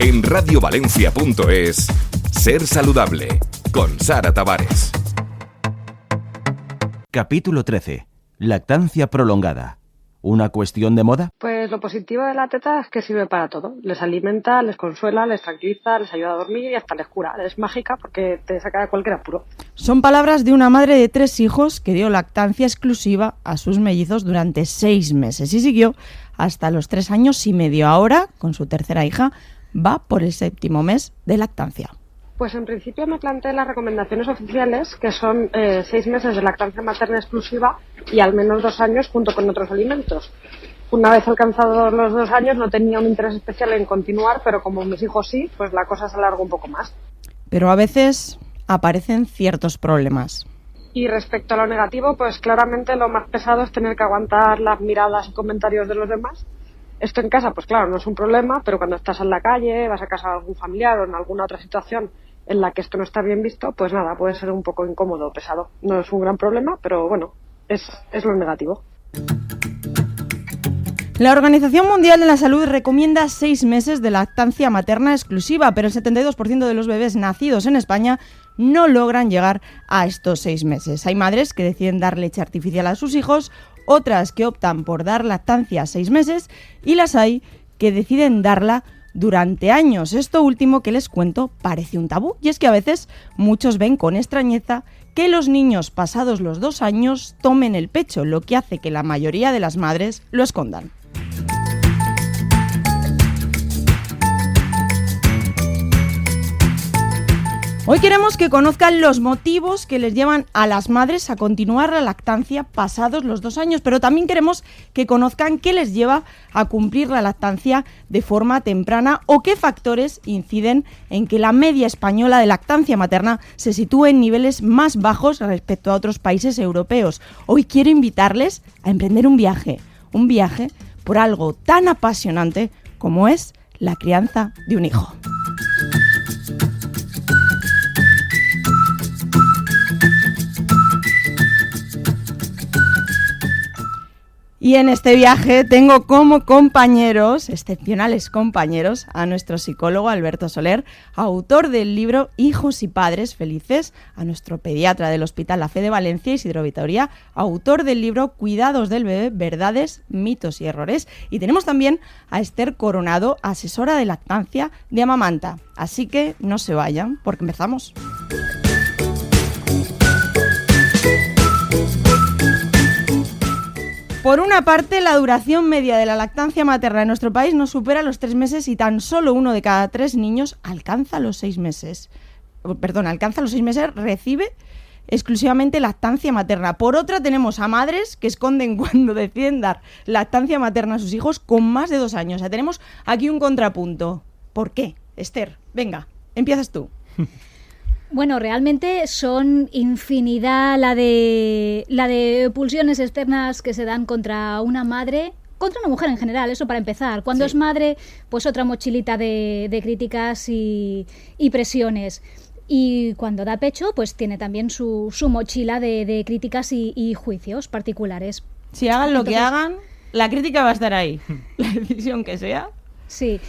En radiovalencia.es, Ser Saludable, con Sara Tavares. Capítulo 13. Lactancia prolongada. ¿Una cuestión de moda? Pues lo positivo de la teta es que sirve para todo. Les alimenta, les consuela, les tranquiliza, les ayuda a dormir y hasta les cura. Es mágica porque te saca de cualquier apuro. Son palabras de una madre de 3 hijos que dio lactancia exclusiva a sus mellizos durante 6 meses y siguió hasta los 3 años y medio. Ahora, con su tercera hija, va por el 7º mes de lactancia. Pues en principio me planteé las recomendaciones oficiales, que son 6 meses de lactancia materna exclusiva y al menos 2 años junto con otros alimentos. Una vez alcanzados los 2 años no tenía un interés especial en continuar, pero como mis hijos sí, pues la cosa se alargó un poco más. Pero a veces aparecen ciertos problemas. Y respecto a lo negativo, pues claramente lo más pesado es tener que aguantar las miradas y comentarios de los demás. Esto en casa, pues claro, no es un problema, pero cuando estás en la calle, vas a casa de algún familiar o en alguna otra situación en la que esto no está bien visto, pues nada, puede ser un poco incómodo o pesado. No es un gran problema, pero bueno, es lo negativo. La Organización Mundial de la Salud recomienda 6 meses de lactancia materna exclusiva, pero el 72% de los bebés nacidos en España no logran llegar a estos 6 meses. Hay madres que deciden dar leche artificial a sus hijos, otras que optan por dar lactancia 6 meses y las hay que deciden darla durante años. Esto último que les cuento parece un tabú, y es que a veces muchos ven con extrañeza que los niños pasados los 2 años tomen el pecho, lo que hace que la mayoría de las madres lo escondan. Hoy queremos que conozcan los motivos que les llevan a las madres a continuar la lactancia pasados los 2 años, pero también queremos que conozcan qué les lleva a cumplir la lactancia de forma temprana o qué factores inciden en que la media española de lactancia materna se sitúe en niveles más bajos respecto a otros países europeos. Hoy quiero invitarles a emprender un viaje por algo tan apasionante como es la crianza de un hijo. Y en este viaje tengo como compañeros, excepcionales compañeros, a nuestro psicólogo Alberto Soler, autor del libro Hijos y Padres Felices, a nuestro pediatra del Hospital La Fe de Valencia, Isidro Vitoria, autor del libro Cuidados del bebé, verdades, mitos y errores. Y tenemos también a Esther Coronado, asesora de lactancia de Amamanta. Así que no se vayan, porque empezamos. Por una parte, la duración media de la lactancia materna en nuestro país no supera los 3 meses y tan solo 1 de cada 3 niños alcanza los 6 meses. Alcanza los 6 meses, recibe exclusivamente lactancia materna. Por otra, tenemos a madres que esconden cuando deciden dar lactancia materna a sus hijos con más de 2 años. O sea, tenemos aquí un contrapunto. ¿Por qué? Esther, venga, empiezas tú. Bueno, realmente son infinidad la de pulsiones externas que se dan contra una madre, contra una mujer en general, eso para empezar. Cuando es madre, pues otra mochilita de críticas y presiones. Y cuando da pecho, pues tiene también su mochila de críticas y juicios particulares. Si hagan lo que hagan, la crítica va a estar ahí, la decisión que sea. Sí,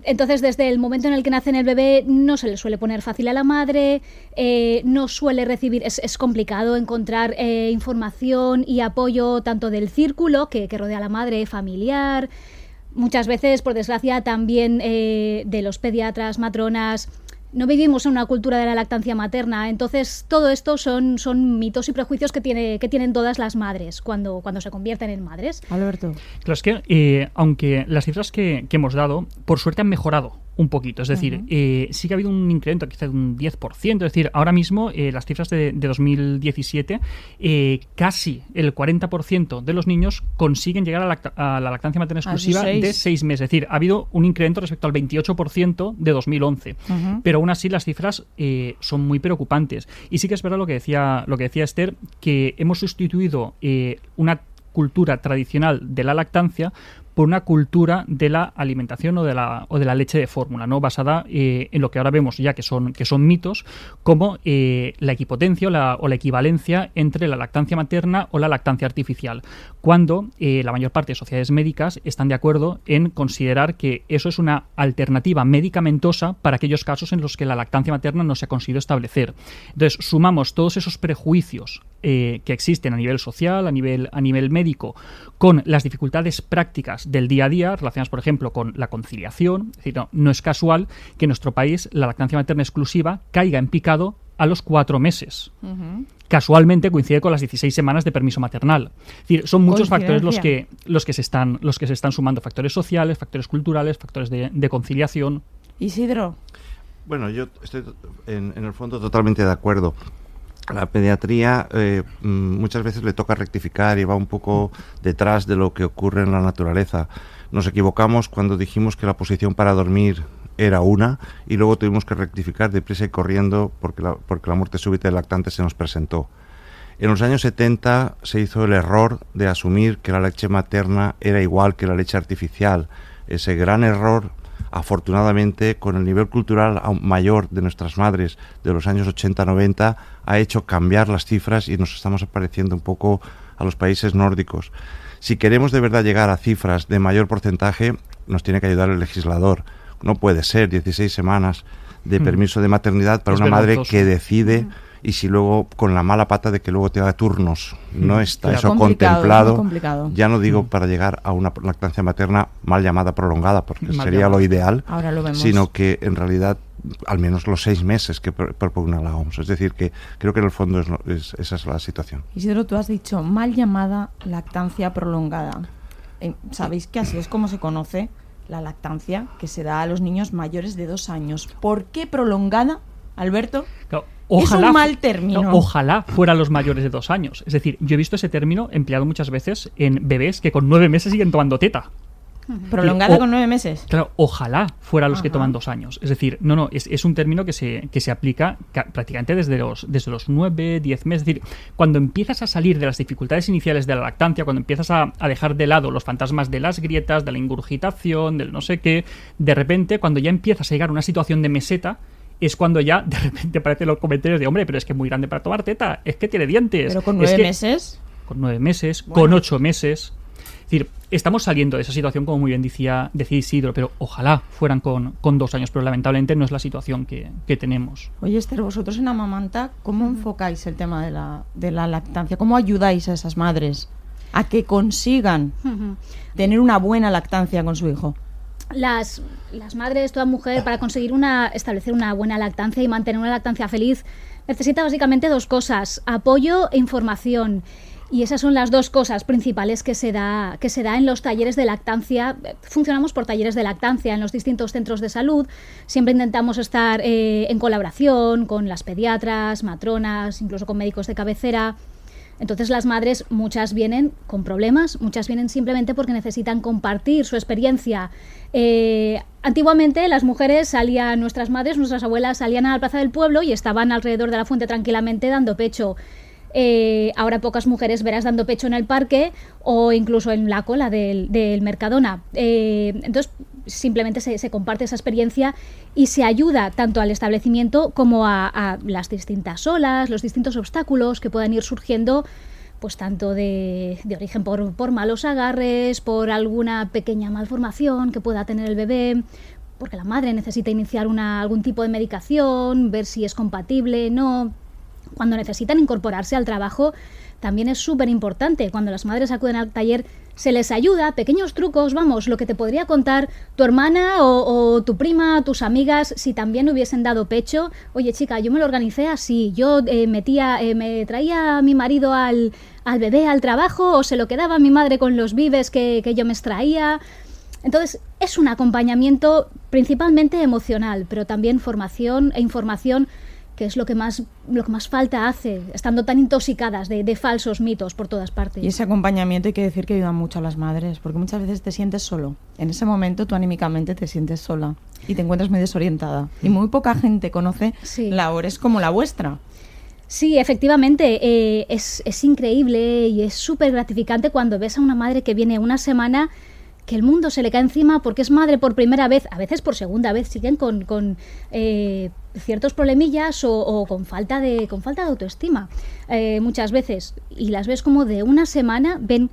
entonces desde el momento en el que nace el bebé no se le suele poner fácil a la madre, no suele recibir, es complicado encontrar información y apoyo tanto del círculo que rodea a la madre, familiar, muchas veces, por desgracia, también de los pediatras, matronas. No vivimos en una cultura de la lactancia materna, entonces todo esto son mitos y prejuicios que tienen todas las madres cuando se convierten en madres. Alberto. Claro, es que aunque las cifras que hemos dado, por suerte han mejorado un poquito, es decir, sí que ha habido un incremento quizá de un 10%, es decir, ahora mismo las cifras de 2017, casi el 40% de los niños consiguen llegar a la lactancia materna exclusiva de 6 meses, es decir, ha habido un incremento respecto al 28% de 2011, pero aún así las cifras son muy preocupantes, y sí que es verdad lo que decía Esther, que hemos sustituido una cultura tradicional de la lactancia por una cultura de la alimentación o de la leche de fórmula, ¿no? Basada en lo que ahora vemos ya que son mitos, como la equipotencia o la equivalencia entre la lactancia materna o la lactancia artificial, cuando la mayor parte de sociedades médicas están de acuerdo en considerar que eso es una alternativa medicamentosa para aquellos casos en los que la lactancia materna no se ha conseguido establecer. Entonces, sumamos todos esos prejuicios que existen a nivel social, a nivel médico, con las dificultades prácticas del día a día, relacionadas, por ejemplo, con la conciliación. Es decir, no es casual que en nuestro país la lactancia materna exclusiva caiga en picado a los 4 meses. Casualmente coincide con las 16 semanas de permiso maternal. Es decir, son muchos factores los que se están sumando, factores sociales, factores culturales, factores de conciliación. Isidro. Bueno, yo estoy en el fondo totalmente de acuerdo. La pediatría muchas veces le toca rectificar y va un poco detrás de lo que ocurre en la naturaleza. Nos equivocamos cuando dijimos que la posición para dormir era una y luego tuvimos que rectificar deprisa y corriendo porque la muerte súbita del lactante se nos presentó. En los años 70 se hizo el error de asumir que la leche materna era igual que la leche artificial. Ese gran error, afortunadamente, con el nivel cultural mayor de nuestras madres de los años 80-90, ha hecho cambiar las cifras y nos estamos pareciendo un poco a los países nórdicos. Si queremos de verdad llegar a cifras de mayor porcentaje, nos tiene que ayudar el legislador. No puede ser 16 semanas de permiso de maternidad para una madre que decide y si luego con la mala pata de que luego te haga turnos. No está eso contemplado. Ya no digo para llegar a una lactancia materna mal llamada prolongada, porque sería lo ideal, sino que en realidad al menos los 6 meses que propugna la OMS. Es decir, que creo que en el fondo esa es la situación. Isidro, tú has dicho mal llamada lactancia prolongada. ¿Sabéis que así es como se conoce la lactancia que se da a los niños mayores de 2 años? ¿Por qué prolongada, Alberto? Claro, es un mal término. No, ojalá fueran los mayores de 2 años. Es decir, yo he visto ese término empleado muchas veces en bebés que con 9 meses siguen tomando teta. ¿Prolongada con 9 meses? Claro, ojalá fuera los que toman 2 años. Es decir, es un término que se aplica prácticamente desde los 9, 10 meses. Es decir, cuando empiezas a salir de las dificultades iniciales de la lactancia, cuando empiezas a dejar de lado los fantasmas de las grietas, de la ingurgitación, del no sé qué, de repente, cuando ya empiezas a llegar a una situación de meseta, es cuando ya de repente aparecen los comentarios de hombre, pero es que es muy grande para tomar teta, es que tiene dientes. ¿Pero con 9 meses? Con 9 meses, bueno, con 8 meses. Es decir, estamos saliendo de esa situación, como muy bien decía Isidro, pero ojalá fueran con 2 años, pero lamentablemente no es la situación que tenemos. Oye, Esther, vosotros en Amamanta, ¿cómo enfocáis el tema de la lactancia? ¿Cómo ayudáis a esas madres a que consigan tener una buena lactancia con su hijo? Las madres, toda mujer, para conseguir establecer una buena lactancia y mantener una lactancia feliz, necesita básicamente 2 cosas: apoyo e información. Y esas son las 2 cosas principales que se da en los talleres de lactancia. Funcionamos por talleres de lactancia en los distintos centros de salud. Siempre intentamos estar en colaboración con las pediatras, matronas, incluso con médicos de cabecera. Entonces las madres, muchas vienen con problemas, muchas vienen simplemente porque necesitan compartir su experiencia. Antiguamente las mujeres nuestras madres, nuestras abuelas salían a la plaza del pueblo y estaban alrededor de la fuente tranquilamente dando pecho. Ahora pocas mujeres verás dando pecho en el parque o incluso en la cola del Mercadona. Entonces simplemente se comparte esa experiencia y se ayuda tanto al establecimiento como a las distintas olas, los distintos obstáculos que puedan ir surgiendo, pues tanto de origen por malos agarres, por alguna pequeña malformación que pueda tener el bebé, porque la madre necesita iniciar algún tipo de medicación, ver si es compatible, no. Cuando necesitan incorporarse al trabajo, también es súper importante. Cuando las madres acuden al taller, se les ayuda, pequeños trucos, vamos, lo que te podría contar tu hermana o tu prima, tus amigas, si también hubiesen dado pecho. Oye, chica, yo me lo organicé así, yo me traía a mi marido al bebé al trabajo, o se lo quedaba mi madre con los vives que yo me extraía. Entonces, es un acompañamiento principalmente emocional, pero también formación e información, que es lo que más falta hace, estando tan intoxicadas de falsos mitos por todas partes. Y ese acompañamiento hay que decir que ayuda mucho a las madres, porque muchas veces te sientes solo. En ese momento tú anímicamente te sientes sola y te encuentras muy desorientada. Y muy poca gente conoce labores como la vuestra. Sí, efectivamente, es increíble y es súper gratificante cuando ves a una madre que viene una semana que el mundo se le cae encima porque es madre por primera vez, a veces por segunda vez, siguen con ciertos problemillas o con falta de autoestima muchas veces, y las ves como de una semana, ven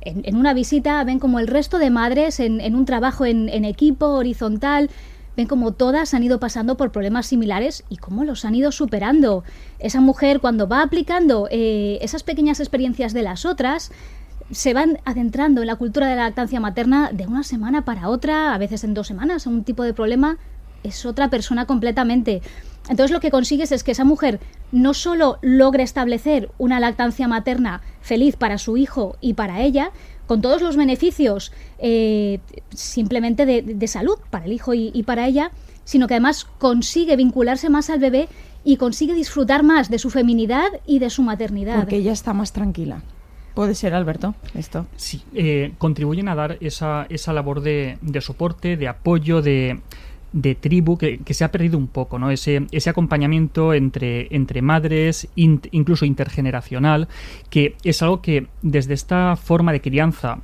en una visita, ven como el resto de madres en un trabajo en equipo, horizontal, ven como todas han ido pasando por problemas similares y cómo los han ido superando. Esa mujer, cuando va aplicando esas pequeñas experiencias de las otras, se van adentrando en la cultura de la lactancia materna de una semana para otra, a veces en 2 semanas, un tipo de problema, es otra persona completamente. Entonces lo que consigues es que esa mujer no solo logre establecer una lactancia materna feliz para su hijo y para ella, con todos los beneficios simplemente de salud para el hijo y para ella, sino que además consigue vincularse más al bebé y consigue disfrutar más de su feminidad y de su maternidad. Porque ella está más tranquila. Puede ser, Alberto, esto. Sí, contribuyen a dar esa labor de soporte, de apoyo, de tribu que se ha perdido un poco, ¿no? Ese acompañamiento entre madres, incluso intergeneracional, que es algo que desde esta forma de crianza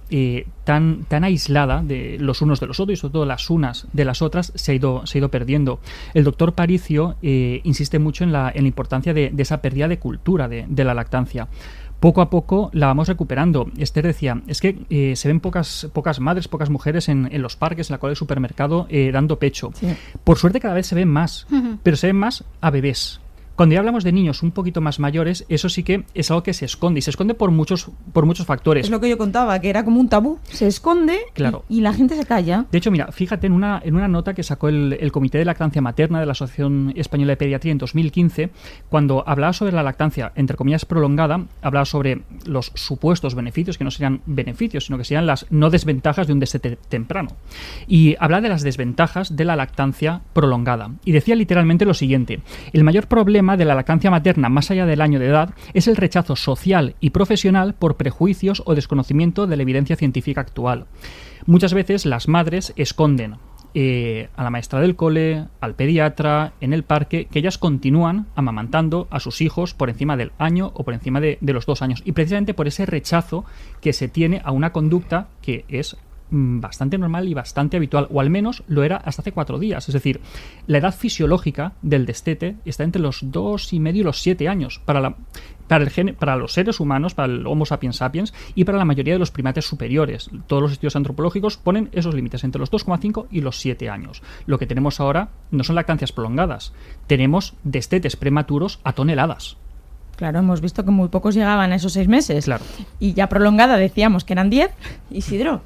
tan aislada de los unos de los otros y sobre todo las unas de las otras se ha ido perdiendo. El doctor Paricio insiste mucho en la importancia de esa pérdida de cultura de la lactancia. Poco a poco la vamos recuperando. Esther decía, es que se ven pocas madres, pocas mujeres en los parques, en la cola del supermercado, dando pecho. Sí. Por suerte cada vez se ven más, pero se ven más a bebés. Cuando ya hablamos de niños un poquito más mayores, eso sí que es algo que se esconde, y se esconde por muchos factores. Es lo que yo contaba, que era como un tabú. Se esconde, claro, y la gente se calla. De hecho, mira, fíjate en una nota que sacó el Comité de Lactancia Materna de la Asociación Española de Pediatría en 2015, cuando hablaba sobre la lactancia, entre comillas, prolongada, hablaba sobre los supuestos beneficios, que no serían beneficios, sino que serían las no desventajas de un destete temprano. Y hablaba de las desventajas de la lactancia prolongada. Y decía literalmente lo siguiente: el mayor problema de la lactancia materna más allá del año de edad es el rechazo social y profesional por prejuicios o desconocimiento de la evidencia científica actual. Muchas veces las madres esconden a la maestra del cole, al pediatra, en el parque, que ellas continúan amamantando a sus hijos por encima del año o por encima de los 2 años, y precisamente por ese rechazo que se tiene a una conducta que es bastante normal y bastante habitual, o al menos lo era hasta hace 4 días. Es decir, la edad fisiológica del destete está entre los 2,5 y los 7 años para los seres humanos, para el Homo sapiens sapiens, y para la mayoría de los primates superiores. Todos los estudios antropológicos ponen esos límites entre los 2,5 y los 7 años. Lo que tenemos ahora no son lactancias prolongadas, tenemos destetes prematuros a toneladas. Claro, hemos visto que muy pocos llegaban a esos 6 meses. Claro. Y ya prolongada decíamos que eran 10. Isidro,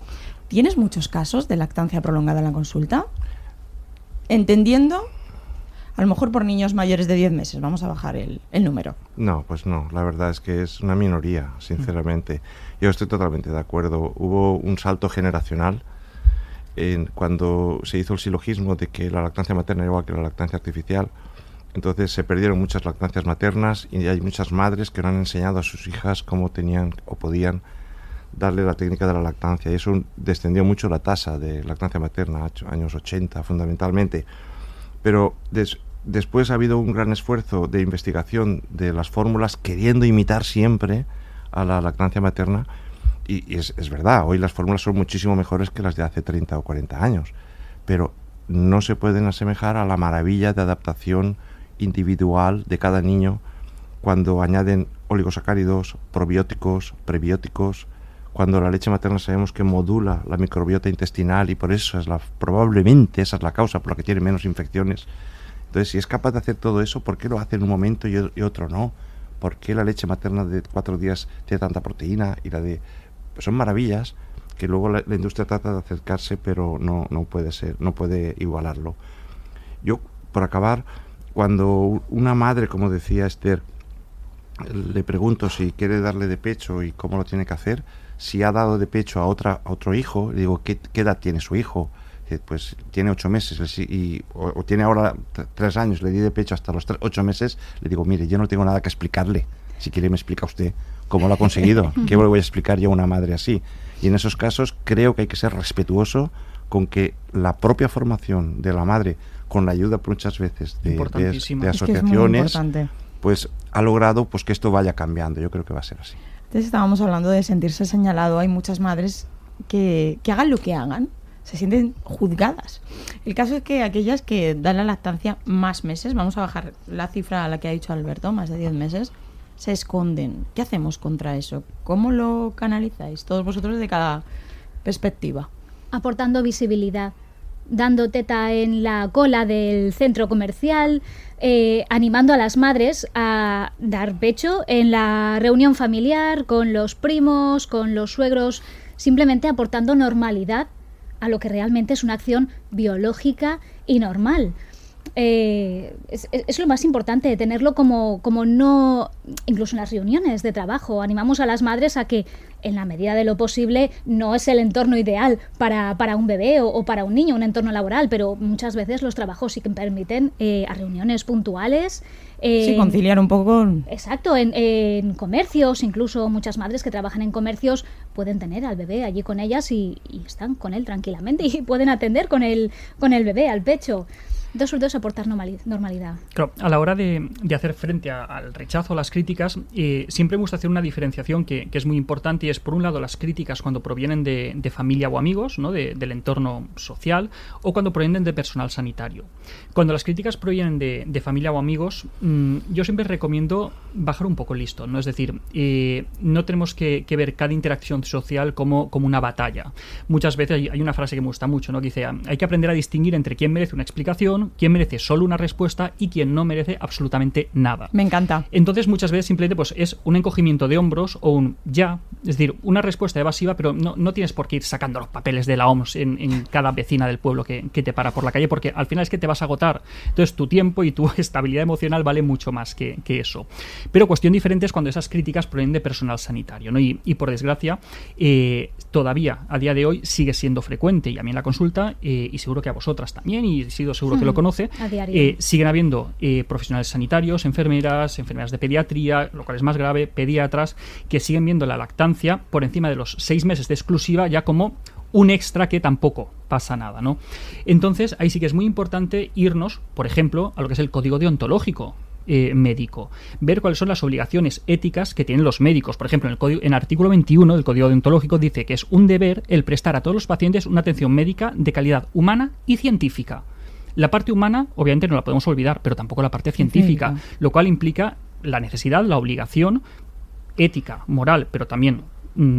¿tienes muchos casos de lactancia prolongada en la consulta? Entendiendo, a lo mejor por niños mayores de 10 meses, vamos a bajar el número. No, pues no, la verdad es que es una minoría, sinceramente. Yo estoy totalmente de acuerdo. Hubo un salto generacional cuando se hizo el silogismo de que la lactancia materna era igual que la lactancia artificial. Entonces se perdieron muchas lactancias maternas y hay muchas madres que no han enseñado a sus hijas cómo tenían o podían darle la técnica de la lactancia, y eso descendió mucho la tasa de lactancia materna, años 80 fundamentalmente. Pero después ha habido un gran esfuerzo de investigación de las fórmulas queriendo imitar siempre a la lactancia materna, y es verdad, hoy las fórmulas son muchísimo mejores que las de hace 30 o 40 años, pero no se pueden asemejar a la maravilla de adaptación individual de cada niño cuando añaden oligosacáridos, probióticos, prebióticos, cuando la leche materna sabemos que modula la microbiota intestinal y por eso probablemente esa es la causa por la que tiene menos infecciones. Entonces, si es capaz de hacer todo eso, ¿por qué lo hace en un momento y otro no? ¿Por qué la leche materna de 4 días tiene tanta proteína y la de...? Pues son maravillas que luego la industria trata de acercarse, pero no puede ser, no puede igualarlo. Yo, por acabar, cuando una madre, como decía Esther, le pregunto si quiere darle de pecho y cómo lo tiene que hacer, si ha dado de pecho a otro hijo, le digo, ¿qué edad tiene su hijo? Pues tiene 8 meses o tiene ahora 3 años, le di de pecho hasta los 8 meses, le digo, mire, yo no tengo nada que explicarle, si quiere me explica usted cómo lo ha conseguido, ¿qué le voy a explicar yo a una madre así? Y en esos casos creo que hay que ser respetuoso con que la propia formación de la madre, con la ayuda muchas veces de asociaciones, pues ha logrado pues que esto vaya cambiando. Yo creo que va a ser así. Entonces estábamos hablando de sentirse señalado. Hay muchas madres que hagan lo que hagan, se sienten juzgadas. El caso es que aquellas que dan la lactancia más meses, vamos a bajar la cifra a la que ha dicho Alberto, más de 10 meses, se esconden. ¿Qué hacemos contra eso? ¿Cómo lo canalizáis todos vosotros de cada perspectiva? Aportando visibilidad, dando teta en la cola del centro comercial, animando a las madres a dar pecho en la reunión familiar, con los primos, con los suegros, simplemente aportando normalidad a lo que realmente es una acción biológica y normal. Es lo más importante, tenerlo como no, incluso en las reuniones de trabajo, animamos a las madres a que en la medida de lo posible, no es el entorno ideal para un bebé o para un niño, un entorno laboral, pero muchas veces los trabajos sí que permiten a reuniones puntuales. Sí, conciliar un poco. Exacto, en comercios, incluso muchas madres que trabajan en comercios pueden tener al bebé allí con ellas y están con él tranquilamente y pueden atender con el bebé al pecho. Entonces, sobre todo es aportar normalidad. Claro, a la hora de hacer frente al rechazo, a las críticas, siempre me gusta hacer una diferenciación que es muy importante, y es, por un lado, las críticas cuando provienen de familia o amigos, ¿no? del entorno social, o cuando provienen de personal sanitario. Cuando las críticas provienen de familia o amigos, yo siempre recomiendo bajar un poco el listón, ¿no? Es decir, no tenemos que ver cada interacción social como una batalla. Muchas veces hay una frase que me gusta mucho, ¿no? Que dice, hay que aprender a distinguir entre quién merece una explicación, quién merece solo una respuesta y quién no merece absolutamente nada. Me encanta. Entonces, muchas veces simplemente pues es un encogimiento de hombros o un ya, es decir, una respuesta evasiva, pero no tienes por qué ir sacando los papeles de la OMS en cada vecina del pueblo que te para por la calle, porque al final es que te vas a agotar. Entonces, tu tiempo y tu estabilidad emocional vale mucho más que eso. Pero cuestión diferente es cuando esas críticas provienen de personal sanitario, ¿no? Y por desgracia, todavía a día de hoy sigue siendo frecuente, y a mí en la consulta, y seguro que a vosotras también, y seguro que lo conoce, siguen habiendo profesionales sanitarios, enfermeras de pediatría, lo cual es más grave, pediatras, que siguen viendo la lactancia por encima de los 6 meses de exclusiva ya como un extra que tampoco pasa nada, ¿no? Entonces, ahí sí que es muy importante irnos, por ejemplo, a lo que es el código deontológico médico, ver cuáles son las obligaciones éticas que tienen los médicos. Por ejemplo, en el artículo 21 del código deontológico dice que es un deber el prestar a todos los pacientes una atención médica de calidad humana y científica. La parte humana, obviamente, no la podemos olvidar, pero tampoco la parte científica, lo cual implica la necesidad, la obligación ética, moral, pero también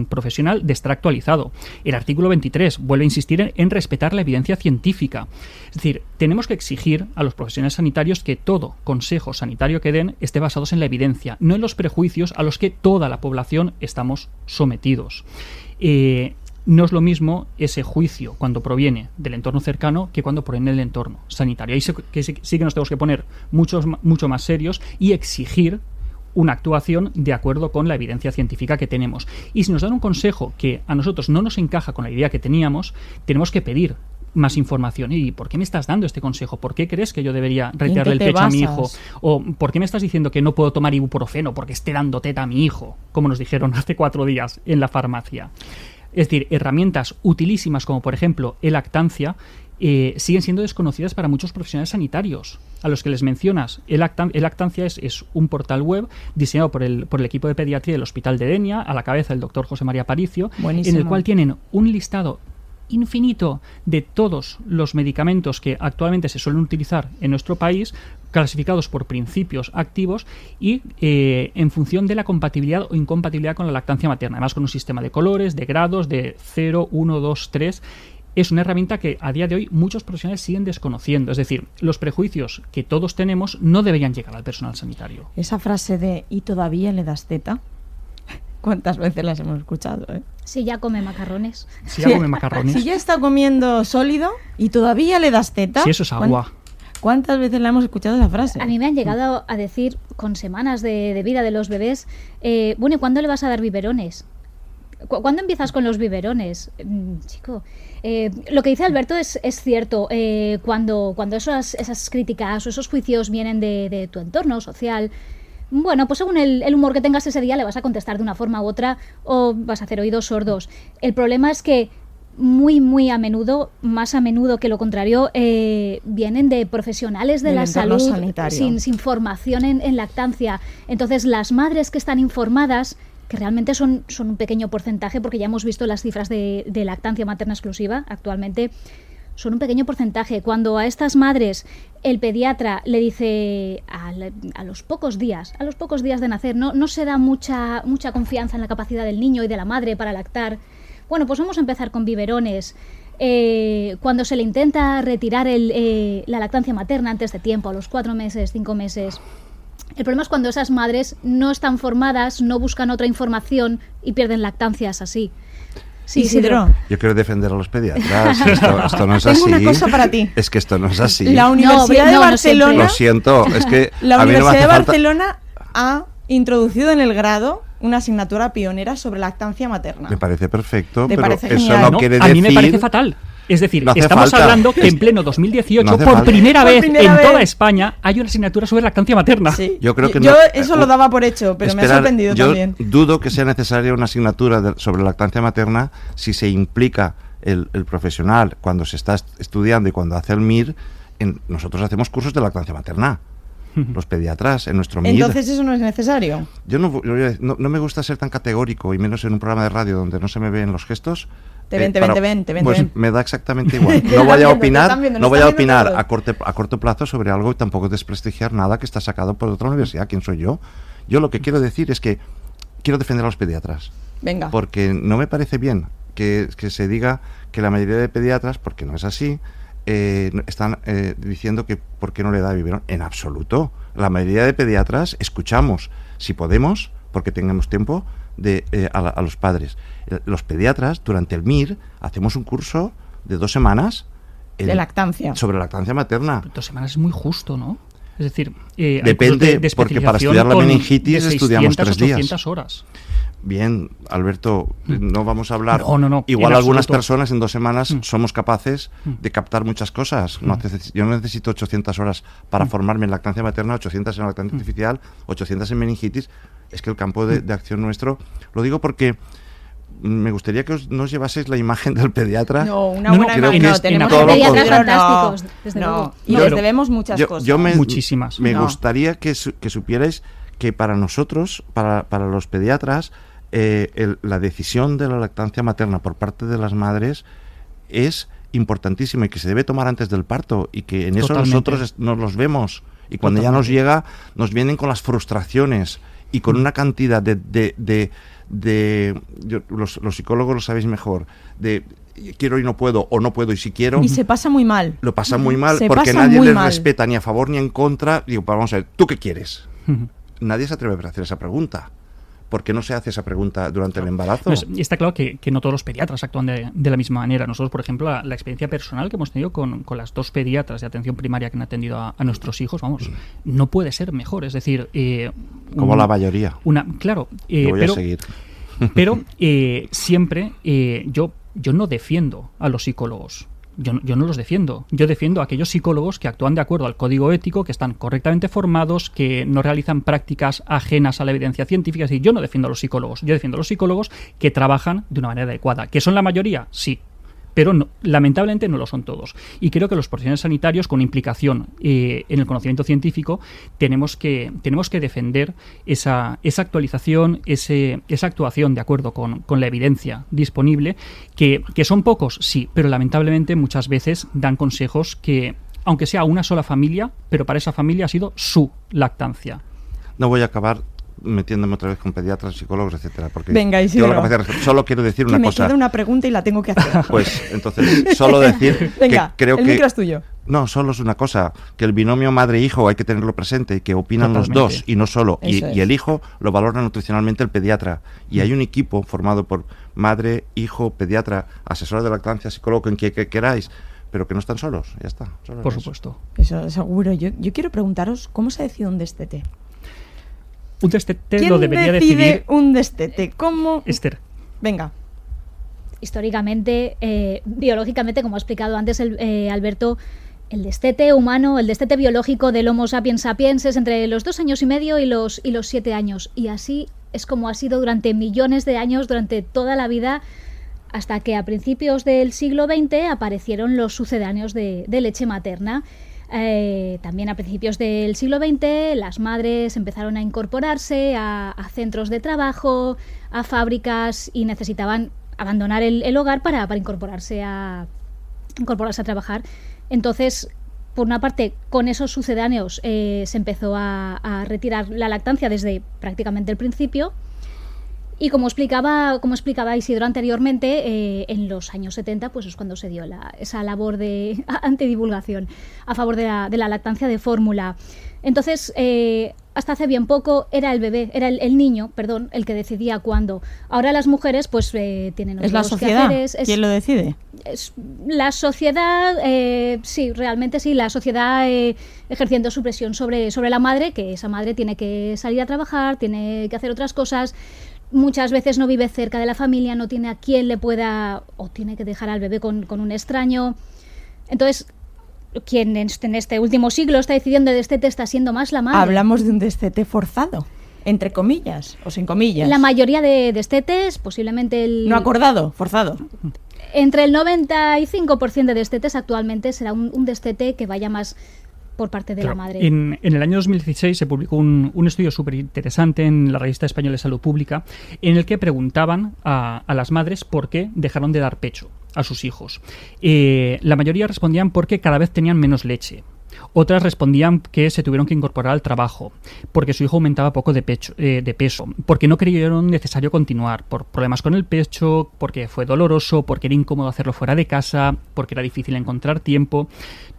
profesional de estar actualizado. El artículo 23 vuelve a insistir en respetar la evidencia científica. Es decir, tenemos que exigir a los profesionales sanitarios que todo consejo sanitario que den esté basado en la evidencia, no en los prejuicios a los que toda la población estamos sometidos. No es lo mismo ese juicio cuando proviene del entorno cercano que cuando proviene del entorno sanitario. Ahí sí que nos tenemos que poner mucho más serios y exigir una actuación de acuerdo con la evidencia científica que tenemos. Y si nos dan un consejo que a nosotros no nos encaja con la idea que teníamos, tenemos que pedir más información. ¿Y por qué me estás dando este consejo? ¿Por qué crees que yo debería retirarle el pecho a mi hijo? ¿O por qué me estás diciendo que no puedo tomar ibuprofeno porque esté dando teta a mi hijo? Como nos dijeron hace 4 días en la farmacia. Es decir, herramientas utilísimas como por ejemplo lactancia siguen siendo desconocidas para muchos profesionales sanitarios a los que les mencionas. Lactancia es un portal web diseñado por el equipo de pediatría del Hospital de Denia, a la cabeza del doctor José María Aparicio. Buenísimo. En el cual tienen un listado infinito de todos los medicamentos que actualmente se suelen utilizar en nuestro país, clasificados por principios activos y en función de la compatibilidad o incompatibilidad con la lactancia materna, además con un sistema de colores, de grados, de 0, 1, 2, 3. Es una herramienta que a día de hoy muchos profesionales siguen desconociendo. Es decir, los prejuicios que todos tenemos no deberían llegar al personal sanitario. Esa frase de ¿y todavía le das teta? ¿Cuántas veces las hemos escuchado? Si ya come macarrones. Si ya está comiendo sólido y todavía le das teta. Si eso es agua. ¿Cuántas veces la hemos escuchado esa frase? A mí me han llegado a decir, con semanas de vida de los bebés, bueno, ¿y cuándo le vas a dar biberones? ¿Cuándo empiezas con los biberones? Chico, lo que dice Alberto es cierto. Cuando esas críticas o esos juicios vienen de tu entorno social, bueno, pues según el humor que tengas ese día le vas a contestar de una forma u otra o vas a hacer oídos sordos. El problema es que muy a menudo, más a menudo que lo contrario, vienen de profesionales de la salud sin formación en lactancia. Entonces, las madres que están informadas que realmente son un pequeño porcentaje, porque ya hemos visto las cifras de lactancia materna exclusiva actualmente, son un pequeño porcentaje. Cuando a estas madres el pediatra le dice a los pocos días de nacer, no se da mucha confianza en la capacidad del niño y de la madre para lactar, bueno, pues vamos a empezar con biberones. Cuando se le intenta retirar la lactancia materna antes de tiempo, a los 4 meses, 5 meses, el problema es cuando esas madres no están formadas, no buscan otra información y pierden lactancias así. Sí, Isidro. Yo quiero defender a los pediatras. Esto no es Tengo así. una cosa para ti. Es que esto no es así. La Universidad de Barcelona. Lo siento, es que La a mí no me Universidad hace de falta. Barcelona ha introducido en el grado una asignatura pionera sobre lactancia materna. Me parece perfecto, ¿Te pero parece eso genial? no No, quiere a decir. mí me parece fatal. Es decir, No hace estamos falta. hablando que en pleno 2018, No hace por falta. primera Por vez primera en vez. toda España, hay una asignatura sobre lactancia materna. Sí. Yo creo que yo no- eso lo daba por hecho, pero me ha Esperar, sorprendido yo también. dudo que sea necesaria una asignatura sobre lactancia materna si se implica el profesional cuando se está estudiando y cuando hace el MIR. Nosotros hacemos cursos de lactancia materna, los pediatras, en nuestro MIR. Entonces eso no es necesario. Yo no me gusta ser tan categórico, y menos en un programa de radio donde no se me ven los gestos. Te ven. Pues me da exactamente igual. Te No voy a están viendo, opinar, nos no voy a están viendo opinar todos. a corto plazo sobre algo y tampoco desprestigiar nada que está sacado por otra universidad. ¿Quién soy yo? Yo lo que quiero decir es que quiero defender a los pediatras. Venga. Porque no me parece bien que se diga que la mayoría de pediatras, porque no es así, están diciendo que por qué no le da biberón. En absoluto. La mayoría de pediatras escuchamos, si podemos, porque tengamos tiempo, a los padres. Los pediatras, durante el MIR, hacemos un curso de 2 semanas De lactancia. sobre lactancia materna. 2 semanas es muy justo, ¿no? Es decir, Depende, porque para estudiar la meningitis estudiamos 3 días. 800 horas. Bien, Alberto, no vamos a hablar. No, Igual en algunas absoluto. personas en 2 semanas somos capaces de captar muchas cosas. Yo no necesito 800 horas para formarme en lactancia materna, 800 en lactancia artificial, 800 en meningitis. Es que el campo de acción nuestro, lo digo porque me gustaría que nos llevaseis la imagen del pediatra. No, una No, buena creo imagen. que No, es tenemos todo lo pediatras contrario. fantásticos, desde no. luego. Y No, les pero debemos muchas cosas. Muchísimas. Me No. gustaría que supierais que para nosotros, para los pediatras, la decisión de la lactancia materna por parte de las madres es importantísima y que se debe tomar antes del parto, y que en eso Totalmente. nosotros nos los vemos, y cuando ya nos llega nos vienen con las frustraciones y con una cantidad los psicólogos lo sabéis mejor, de quiero y no puedo, o no puedo y si quiero. Y se pasa muy mal. Lo pasan muy mal Se porque pasa nadie muy les mal. respeta ni a favor ni en contra. Digo, vamos a ver, ¿tú qué quieres? Nadie se atreve a hacer esa pregunta. ¿Por qué no se hace esa pregunta durante el embarazo? No, está claro que no todos los pediatras actúan de la misma manera. Nosotros, por ejemplo, la experiencia personal que hemos tenido con las 2 pediatras de atención primaria que han atendido a nuestros hijos, vamos, no puede ser mejor. Es decir, Como la mayoría. Claro, Yo voy pero, a seguir. pero siempre yo no defiendo a los psicólogos. Yo no los defiendo. Yo defiendo a aquellos psicólogos que actúan de acuerdo al código ético, que están correctamente formados, que no realizan prácticas ajenas a la evidencia científica. Es decir, yo no defiendo a los psicólogos. Yo defiendo a los psicólogos que trabajan de una manera adecuada. ¿Que son la mayoría? Sí. Pero no, lamentablemente no lo son todos. Y creo que los profesionales sanitarios, con implicación en el conocimiento científico, tenemos que defender esa actualización, esa actuación de acuerdo con la evidencia disponible, que son pocos, sí, pero lamentablemente muchas veces dan consejos que, aunque sea una sola familia, pero para esa familia ha sido su lactancia. No voy a acabar metiéndome otra vez con pediatras, psicólogos, etcétera, porque Venga, tengo Isidro. la capacidad de responder. Solo quiero decir Que una me cosa. queda una pregunta y la tengo que hacer. Pues entonces, solo decir Venga, que creo el que micro es tuyo. no, solo es una cosa, que el binomio madre-hijo hay que tenerlo presente, y que opinan Totalmente. los dos y no solo, y Eso es. el hijo lo valora nutricionalmente el pediatra, y hay un equipo formado por madre, hijo, pediatra, asesora de lactancia, psicólogo, en quien que queráis, pero que no están solos, ya está. Solo Por eso. supuesto. Eso seguro. Yo quiero preguntaros, ¿cómo se decide un destete? Un destete ¿Quién lo debería decide decidir un destete? ¿Cómo? Esther. Venga. Históricamente, biológicamente, como ha explicado antes Alberto, el destete humano, el destete biológico del Homo sapiens sapiens es entre los 2 años y medio y los 7 años. Y así es como ha sido durante millones de años, durante toda la vida, hasta que a principios del siglo XX aparecieron los sucedáneos de leche materna. También a principios del siglo XX las madres empezaron a incorporarse a centros de trabajo, a fábricas, y necesitaban abandonar el hogar para incorporarse a trabajar. Entonces, por una parte, con esos sucedáneos se empezó a retirar la lactancia desde prácticamente el principio. Y como explicaba Isidro anteriormente, en los años 70 pues es cuando se dio esa labor de antidivulgación a favor de la lactancia de fórmula. Entonces, hasta hace bien poco era el niño, el que decidía cuándo. Ahora las mujeres pues tienen otros ¿Es la sociedad quehaceres. quien lo decide? La sociedad, sí, realmente sí, la sociedad ejerciendo su presión sobre la madre, que esa madre tiene que salir a trabajar, tiene que hacer otras cosas. Muchas veces no vive cerca de la familia, no tiene a quien le pueda, o tiene que dejar al bebé con un extraño. Entonces, quien en este último siglo está decidiendo de destete está siendo más la madre. Hablamos de un destete forzado, entre comillas o sin comillas. La mayoría de destetes, posiblemente no acordado, forzado. Entre el 95% de destetes actualmente será un destete que vaya más por parte de la madre. En el año 2016 se publicó un estudio súper interesante en la Revista Española de Salud Pública, en el que preguntaban a las madres por qué dejaron de dar pecho a sus hijos. La mayoría respondían porque cada vez tenían menos leche. Otras respondían que se tuvieron que incorporar al trabajo, porque su hijo aumentaba poco de peso, porque no creyeron necesario continuar, por problemas con el pecho, porque fue doloroso, porque era incómodo hacerlo fuera de casa, porque era difícil encontrar tiempo.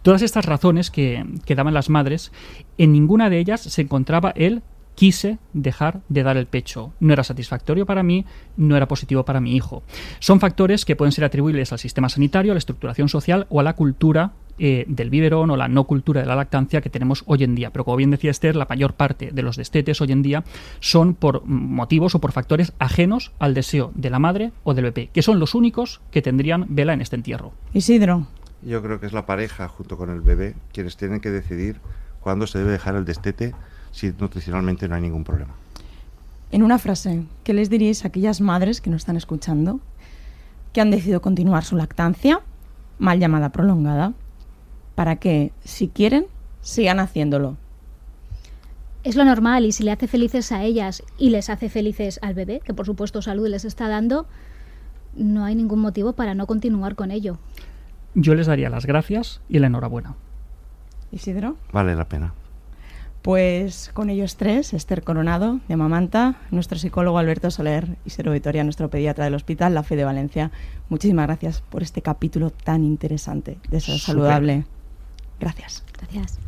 Todas estas razones que daban las madres, en ninguna de ellas se encontraba el quise dejar de dar el pecho. No era satisfactorio para mí, no era positivo para mi hijo. Son factores que pueden ser atribuibles al sistema sanitario, a la estructuración social o a la cultura del biberón o la no cultura de la lactancia que tenemos hoy en día. Pero como bien decía Esther, la mayor parte de los destetes hoy en día son por motivos o por factores ajenos al deseo de la madre o del bebé, que son los únicos que tendrían vela en este entierro. Isidro. Yo creo que es la pareja junto con el bebé quienes tienen que decidir cuándo se debe dejar el destete si nutricionalmente no hay ningún problema. En una frase, ¿qué les diríais a aquellas madres que nos están escuchando que han decidido continuar su lactancia, mal llamada prolongada, para que, si quieren, sigan haciéndolo? Es lo normal, y si le hace felices a ellas y les hace felices al bebé, que por supuesto salud les está dando, no hay ningún motivo para no continuar con ello. Yo les daría las gracias y la enhorabuena. ¿Isidro? Vale la pena. Pues con ellos tres, Esther Coronado, de Amamanta, nuestro psicólogo Alberto Soler, Isidro Vitoria, nuestro pediatra del Hospital La Fe de Valencia. Muchísimas gracias por este capítulo tan interesante de Ser Saludable. Gracias. Gracias.